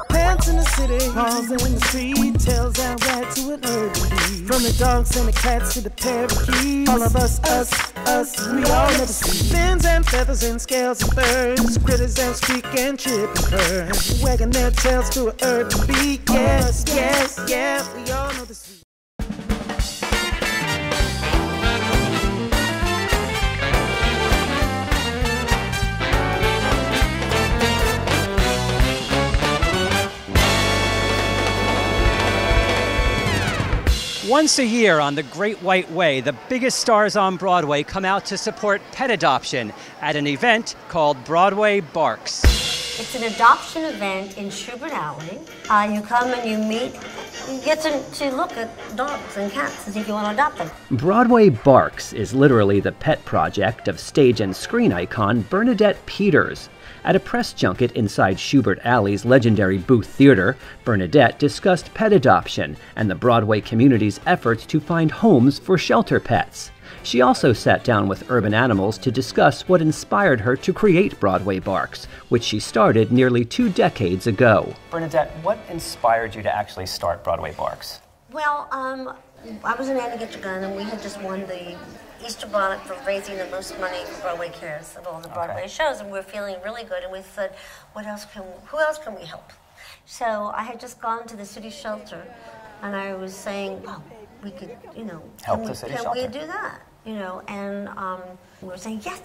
Pants in the city, halls in the street, tells out right to an urban beat. From the dogs and the cats to the parakeets, all of us, we all never see. Fins and feathers and scales and birds, critters and squeak and chip and purr, wagging their tails to an urban beat. Yes, yes, yeah, we all know the sweet. Once a year on the Great White Way, the biggest stars on Broadway come out to support pet adoption at an event called Broadway Barks. It's an adoption event in Schubert Alley. You come and you meet, you get to look at dogs and cats and see if you want to adopt them. Broadway Barks is literally the pet project of stage and screen icon Bernadette Peters. At a press junket inside Schubert Alley's legendary Booth Theater, Bernadette discussed pet adoption and the Broadway community's efforts to find homes for shelter pets. She also sat down with urban animals to discuss what inspired her to create Broadway Barks, which she started nearly 2 decades ago. Bernadette, what inspired you to actually start Broadway Barks? Well, I was in Annie Get Your Gun, and we had just won the Easter bonnet for raising the most money for Broadway Cares of all the Broadway shows, and we were feeling really good, and we said, who else can we help? So I had just gone to the city shelter, and I was saying, well, we could, help the city shelter. Can we do that? And we were saying, yes,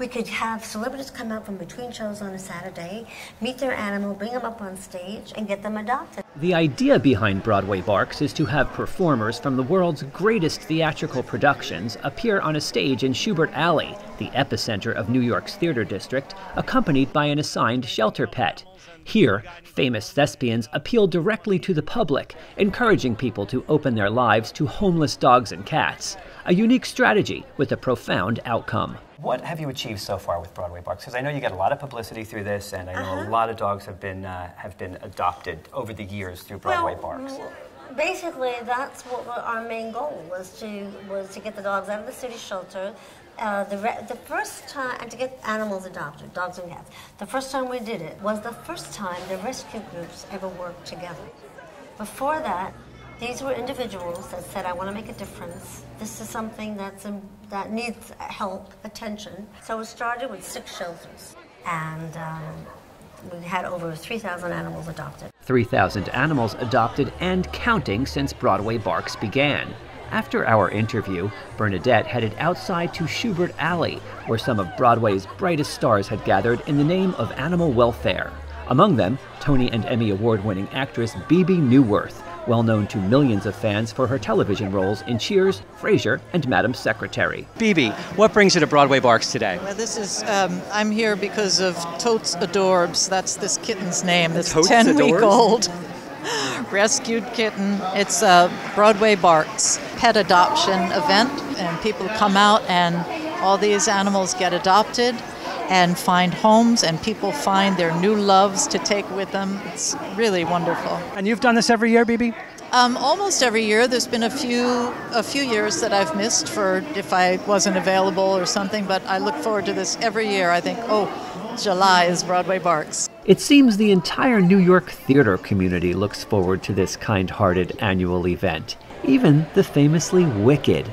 we could have celebrities come out from between shows on a Saturday, meet their animal, bring them up on stage, and get them adopted. The idea behind Broadway Barks is to have performers from the world's greatest theatrical productions appear on a stage in Schubert Alley, the epicenter of New York's theater district, accompanied by an assigned shelter pet. Here, famous thespians appeal directly to the public, encouraging people to open their lives to homeless dogs and cats. A unique strategy with a profound outcome. What have you achieved so far with Broadway Barks? Because I know you get a lot of publicity through this, and I know a lot of dogs have been adopted over the years through Broadway Barks. Basically, that's what our main goal was to get the dogs out of the city shelter. The first time, and to get animals adopted, dogs and cats. The first time we did it was the first time the rescue groups ever worked together. Before that, these were individuals that said, I want to make a difference. This is something that needs help, attention. So it started with 6 shelters, and we had over 3,000 animals adopted. 3,000 animals adopted and counting since Broadway Barks began. After our interview, Bernadette headed outside to Schubert Alley, where some of Broadway's brightest stars had gathered in the name of animal welfare. Among them, Tony and Emmy Award-winning actress Bebe Neuwirth, well known to millions of fans for her television roles in Cheers, Frasier, and Madam Secretary. Bebe, what brings you to Broadway Barks today? Well, this is, I'm here because of Totes Adorbs. That's this kitten's name. This Totes 10-week-old rescued kitten. It's a Broadway Barks pet adoption event, and people come out and all these animals get adopted and find homes, and people find their new loves to take with them. It's really wonderful. And you've done this every year, Bebe? Almost every year. There's been a few years that I've missed for if I wasn't available or something, but I look forward to this every year. I think, July is Broadway Barks. It seems the entire New York theater community looks forward to this kind-hearted annual event. Even the famously wicked.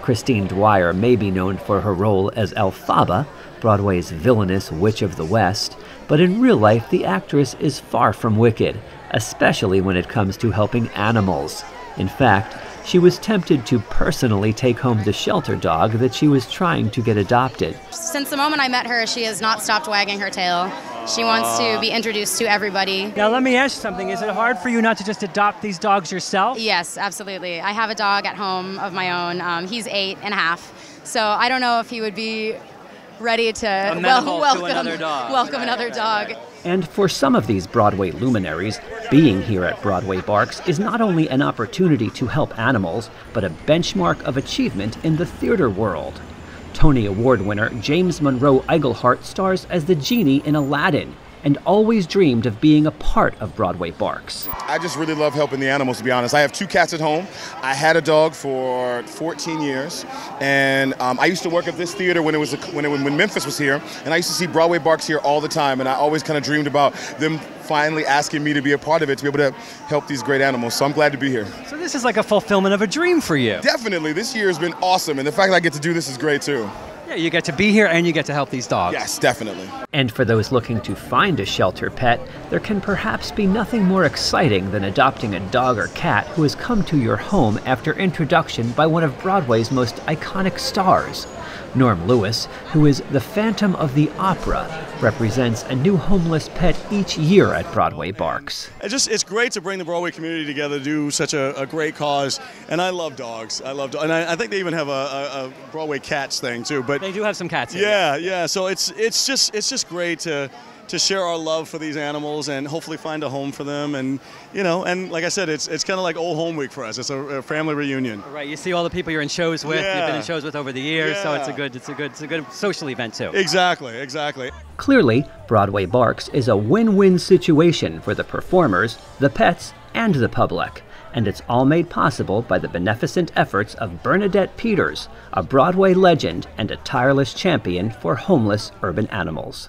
Christine Dwyer may be known for her role as Elphaba, Broadway's villainous Witch of the West, but in real life the actress is far from wicked, especially when it comes to helping animals. In fact, she was tempted to personally take home the shelter dog that she was trying to get adopted. Since the moment I met her, she has not stopped wagging her tail. She wants to be introduced to everybody. Now let me ask you something. Is it hard for you not to just adopt these dogs yourself? Yes, absolutely. I have a dog at home of my own. He's 8.5, so I don't know if he would be ready to welcome another dog. And for some of these Broadway luminaries, being here at Broadway Barks is not only an opportunity to help animals, but a benchmark of achievement in the theater world. Tony Award winner James Monroe Iglehart stars as the genie in Aladdin. and always dreamed of being a part of Broadway Barks. I just really love helping the animals, to be honest. I have 2 cats at home. I had a dog for 14 years, and I used to work at this theater when Memphis was here, and I used to see Broadway Barks here all the time, and I always kind of dreamed about them finally asking me to be a part of it, to be able to help these great animals. So I'm glad to be here. So this is like a fulfillment of a dream for you. Definitely. This year has been awesome, and the fact that I get to do this is great too. Yeah, you get to be here and you get to help these dogs. Yes, definitely. And for those looking to find a shelter pet, there can perhaps be nothing more exciting than adopting a dog or cat who has come to your home after introduction by one of Broadway's most iconic stars. Norm Lewis, who is the Phantom of the Opera, represents a new homeless pet each year at Broadway Barks. It's great to bring the Broadway community together to do such a great cause, and I love dogs. And I think they even have a Broadway cats thing too. But they do have some cats here. Yeah. So it's just great to share our love for these animals and hopefully find a home for them. And and like I said, it's kind of like old home week for us. It's a family reunion. Right. You see all the people you're in shows with. Yeah. You've been in shows with over the years, Yeah. so it's a good social event too. Exactly. Clearly, Broadway Barks is a win-win situation for the performers, the pets, and the public. And it's all made possible by the beneficent efforts of Bernadette Peters, a Broadway legend and a tireless champion for homeless urban animals.